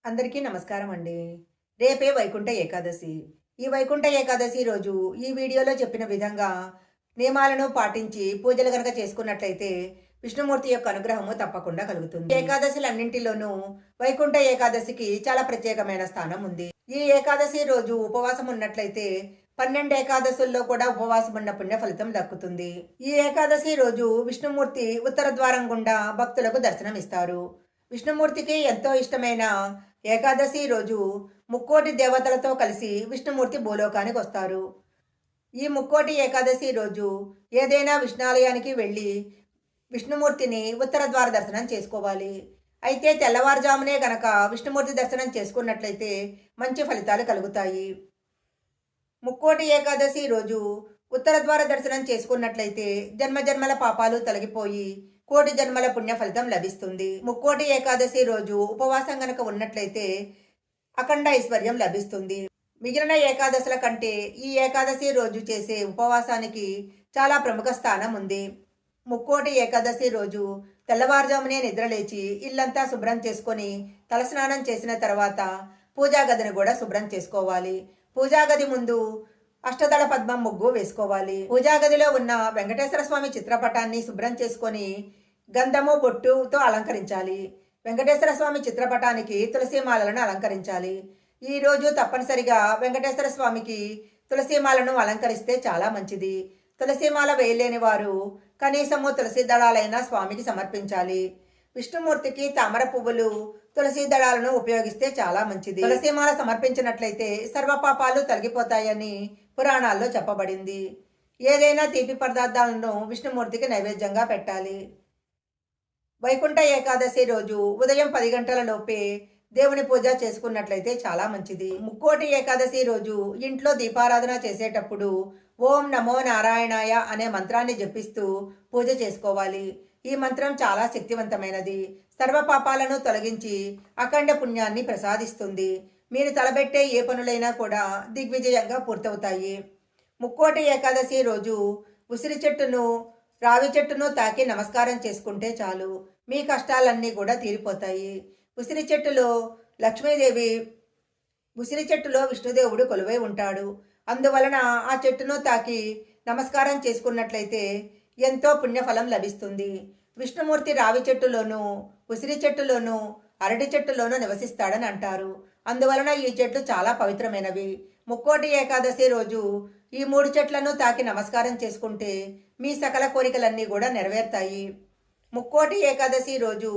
అందరికీ నమస్కారం అండి. రేపే వైకుంఠ ఏకాదశి. ఈ వైకుంఠ ఏకాదశి రోజు ఈ వీడియోలో చెప్పిన విధంగా నియమాలను పాటించి పూజలు గనక చేసుకున్నట్లయితే విష్ణుమూర్తి యొక్క అనుగ్రహము తప్పకుండా కలుగుతుంది. ఏకాదశులన్నింటిలోనూ వైకుంఠ ఏకాదశికి చాలా ప్రత్యేకమైన స్థానం ఉంది. ఈ ఏకాదశి రోజు ఉపవాసం ఉన్నట్లయితే 12 ఏకాదశుల్లో కూడా ఉపవాసం ఉన్న పుణ్య ఫలితం దక్కుతుంది. ఈ ఏకాదశి రోజు విష్ణుమూర్తి ఉత్తర ద్వారం గుండా భక్తులకు దర్శనం ఇస్తారు. విష్ణుమూర్తికి ఎంతో ఇష్టమైన ఏకాదశి రోజు ముక్కోటి దేవతలతో కలిసి విష్ణుమూర్తి భూలోకానికి వస్తారు. ఈ ముక్కోటి ఏకాదశి రోజు ఏదైనా విష్ణాలయానికి వెళ్ళి విష్ణుమూర్తిని ఉత్తర ద్వార దర్శనం చేసుకోవాలి. అయితే తెల్లవారుజామునే గనక విష్ణుమూర్తి దర్శనం చేసుకున్నట్లయితే మంచి ఫలితాలు కలుగుతాయి. ముక్కోటి ఏకాదశి రోజు ఉత్తర ద్వార దర్శనం చేసుకున్నట్లయితే జన్మజన్మల పాపాలు తొలగిపోయి కోటి జన్మల పుణ్య ఫలితం లభిస్తుంది. ముక్కోటి ఏకాదశి రోజు ఉపవాసం గనక ఉన్నట్లయితే అఖండ ఐశ్వర్యం లభిస్తుంది. మిగిలిన ఏకాదశుల కంటే ఈ ఏకాదశి రోజు చేసే ఉపవాసానికి చాలా ప్రముఖ స్థానం ఉంది. ముక్కోటి ఏకాదశి రోజు తెల్లవారుజామునే నిద్రలేచి ఇల్లంతా శుభ్రం చేసుకొని తలస్నానం చేసిన తర్వాత పూజా గదిని కూడా శుభ్రం చేసుకోవాలి. పూజా గది ముందు అష్టదళ పద్మం ముగ్గు వేసుకోవాలి. పూజా గదిలో ఉన్న వెంకటేశ్వర స్వామి చిత్రపటాన్ని శుభ్రం చేసుకొని గంధము బొట్టుతో అలంకరించాలి. వెంకటేశ్వర స్వామి చిత్రపటానికి తులసిమాలను అలంకరించాలి. ఈ రోజు తప్పనిసరిగా వెంకటేశ్వర స్వామికి తులసిమాలను అలంకరిస్తే చాలా మంచిది. తులసిమాల వేయలేని వారు కనీసము తులసి దళాలైనా స్వామికి సమర్పించాలి. విష్ణుమూర్తికి తామర పువ్వులు తులసి దళాలను ఉపయోగిస్తే చాలా మంచిది. తులసిమాల సమర్పించినట్లయితే సర్వపాపాలు తొలగిపోతాయని పురాణాల్లో చెప్పబడింది. ఏదైనా తీపి పదార్థాలను విష్ణుమూర్తికి నైవేద్యంగా పెట్టాలి. వైకుంఠ ఏకాదశి రోజు ఉదయం 10 గంటల లోపే దేవుని పూజ చేసుకున్నట్లయితే చాలా మంచిది. ముక్కోటి ఏకాదశి రోజు ఇంట్లో దీపారాధన చేసేటప్పుడు ఓం నమో నారాయణాయ అనే మంత్రాన్ని జపిస్తూ పూజ చేసుకోవాలి. ఈ మంత్రం చాలా శక్తివంతమైనది. సర్వ పాపాలను తొలగించి అఖండ పుణ్యాన్ని ప్రసాదిస్తుంది. మీరు తలబెట్టే ఏ పనులైనా కూడా దిగ్విజయంగా పూర్తవుతాయి. ముక్కోటి ఏకాదశి రోజు ఉసిరి చెట్టును రావి చెట్టును తాకి నమస్కారం చేసుకుంటే చాలు, మీ కష్టాలన్నీ కూడా తీరిపోతాయి. ఉసిరి చెట్టులో లక్ష్మీదేవి, ఉసిరి చెట్టులో విష్ణుదేవుడు కొలువై ఉంటాడు. అందువలన ఆ చెట్టును తాకి నమస్కారం చేసుకున్నట్లయితే ఎంతో పుణ్యఫలం లభిస్తుంది. విష్ణుమూర్తి రావి చెట్టులోనూ ఉసిరి చెట్టులోనూ అరటి చెట్టులోనూ నివసిస్తాడని అంటారు. అందువలన ఈ చెట్లు చాలా పవిత్రమైనవి. ముక్కోటి ఏకాదశి రోజు ఈ 3 చెట్లను తాకి నమస్కారం చేసుకుంటే మీ సకల కోరికలన్నీ కూడా నెరవేరుతాయి. ముక్కోటి ఏకాదశి రోజు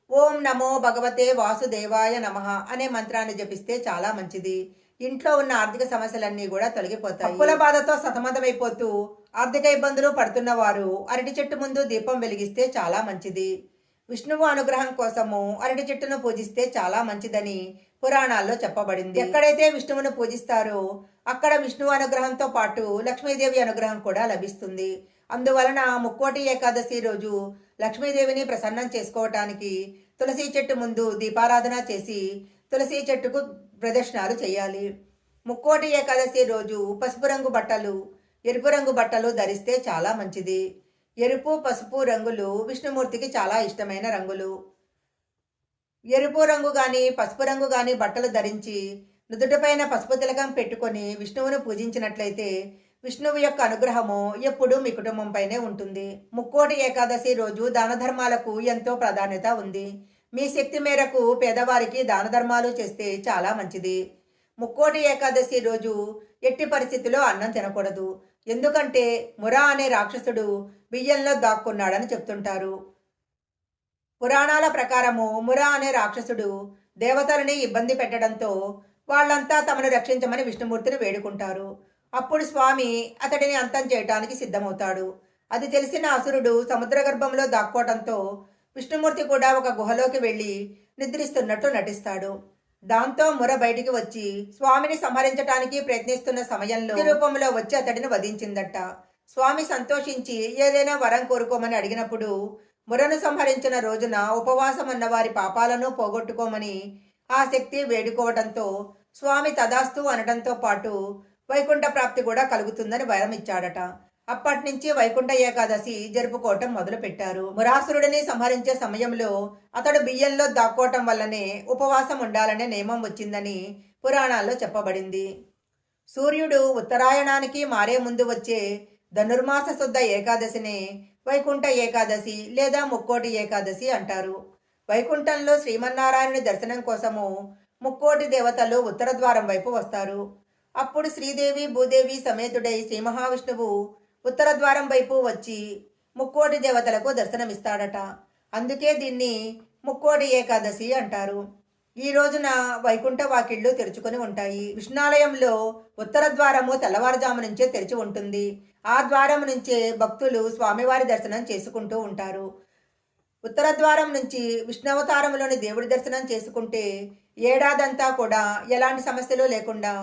ఓం నమో భగవతే వాసుదేవాయ నమః అనే మంత్రాన్ని జపిస్తే చాలా మంచిది. ఇంట్లో ఉన్న ఆర్థిక సమస్యలన్నీ కూడా తొలగిపోతాయి. అప్పుల బాధతో సతమతమైపోతూ ఆర్థిక ఇబ్బందులు పడుతున్న వారు అరటి చెట్టు ముందు దీపం వెలిగిస్తే చాలా మంచిది. విష్ణువు అనుగ్రహం కోసము అరటి చెట్టును పూజిస్తే చాలా మంచిదని పురాణాల్లో చెప్పబడింది. ఎక్కడైతే విష్ణువును పూజిస్తారో అక్కడ విష్ణువు అనుగ్రహంతో పాటు లక్ష్మీదేవి అనుగ్రహం కూడా లభిస్తుంది. అందువలన ముక్కోటి ఏకాదశి రోజు లక్ష్మీదేవిని ప్రసన్నం చేసుకోవటానికి తులసి చెట్టు ముందు దీపారాధన చేసి తులసి చెట్టుకు ప్రదక్షిణాలు చేయాలి. ముక్కోటి ఏకాదశి రోజు పసుపు రంగు బట్టలు, ఎరుపు రంగు బట్టలు ధరిస్తే చాలా మంచిది. ఎరుపు పసుపు రంగులు విష్ణుమూర్తికి చాలా ఇష్టమైన రంగులు. ఎరుపు రంగు గాని పసుపు రంగు గాని బట్టలు ధరించి నుదుటిపైన పసుపు తిలకం పెట్టుకొని విష్ణువును పూజించినట్లయితే విష్ణువు యొక్క అనుగ్రహము ఎప్పుడూ మీ కుటుంబంపైనే ఉంటుంది. ముక్కోటి ఏకాదశి రోజు దాన ధర్మాలకు ఎంతో ప్రాధాన్యత ఉంది. మీ శక్తి మేరకు పేదవారికి దాన ధర్మాలు చేస్తే చాలా మంచిది. ముక్కోటి ఏకాదశి రోజు ఎట్టి పరిస్థితిలో అన్నం తినకూడదు. ఎందుకంటే మురా అనే రాక్షసుడు బియ్యంలో దాక్కున్నాడని చెప్తుంటారు. పురాణాల ప్రకారము మురా అనే రాక్షసుడు దేవతలని ఇబ్బంది పెట్టడంతో వాళ్ళంతా తమను రక్షించమని విష్ణుమూర్తిని వేడుకుంటారు. అప్పుడు స్వామి అతడిని అంతం చేయటానికి సిద్ధమవుతాడు. అది తెలిసిన అసురుడు సముద్ర గర్భంలో దాక్కోవడంతో విష్ణుమూర్తి కూడా ఒక గుహలోకి వెళ్ళి నిద్రిస్తున్నట్టు నటిస్తాడు. దాంతో ముర బయటికి వచ్చి స్వామిని సంహరించటానికి ప్రయత్నిస్తున్న సమయంలో రూపంలో వచ్చి అతడిని వధించిందట. స్వామి సంతోషించి ఏదైనా వరం కోరుకోమని అడిగినప్పుడు మురను సంహరించిన రోజున ఉపవాసం ఉన్న వారి పాపాలను పోగొట్టుకోమని ఆ శక్తి వేడుకోవడంతో స్వామి తదాస్తు అనడంతో పాటు వైకుంఠ ప్రాప్తి కూడా కలుగుతుందని వరం ఇచ్చాడట. అప్పటి నుంచి వైకుంఠ ఏకాదశి జరుపుకోవటం మొదలుపెట్టారు. మురాసురుడిని సంహరించే సమయంలో అతడు బియ్యంలో దాక్కోవటం వల్లనే ఉపవాసం ఉండాలనే నియమం వచ్చిందని పురాణాల్లో చెప్పబడింది. సూర్యుడు ఉత్తరాయణానికి మారే ముందు వచ్చే ధనుర్మాస శుద్ధ ఏకాదశిని వైకుంఠ ఏకాదశి లేదా ముక్కోటి ఏకాదశి అంటారు. వైకుంఠంలో శ్రీమన్నారాయణుని దర్శనం కోసము ముక్కోటి దేవతలు ఉత్తర ద్వారం వైపు వస్తారు. అప్పుడు శ్రీదేవి భూదేవి సమేతుడై శ్రీ మహావిష్ణువు ఉత్తర ద్వారం వైపు వచ్చి ముక్కోటి దేవతలకు దర్శనమిస్తాడట. అందుకే దీన్ని ముక్కోటి ఏకాదశి అంటారు. ఈ రోజున వైకుంఠ వాకిళ్లు తెరుచుకొని ఉంటాయి. విష్ణాలయంలో ఉత్తర ద్వారము తెల్లవారుజాము నుంచే తెరిచి ఉంటుంది. ఆ ద్వారం నుంచే భక్తులు స్వామివారి దర్శనం చేసుకుంటూ ఉంటారు. ఉత్తర ద్వారం నుంచి విష్ణువతారంలోని దేవుడి దర్శనం చేసుకుంటే ఏడాదంతా కూడా ఎలాంటి సమస్యలు లేకుండా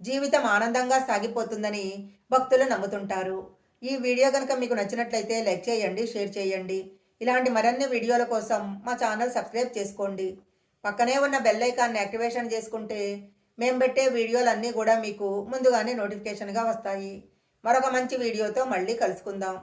జీవితం ఆనందంగా సాగిపోతుందని భక్తులు నమ్ముతుంటారు. ఈ వీడియో కనుక మీకు నచ్చినట్లయితే లైక్ చేయండి, షేర్ చేయండి. ఇలాంటి మరిన్ని వీడియోల కోసం మా ఛానల్ సబ్స్క్రైబ్ చేసుకోండి. పక్కనే ఉన్న బెల్ ఐకాన్ని యాక్టివేషన్ చేసుకుంటే మేము పెట్టే వీడియోలన్నీ కూడా మీకు ముందుగానే నోటిఫికేషన్గా వస్తాయి. మరొక మంచి వీడియోతో మళ్ళీ కలుసుకుందాం.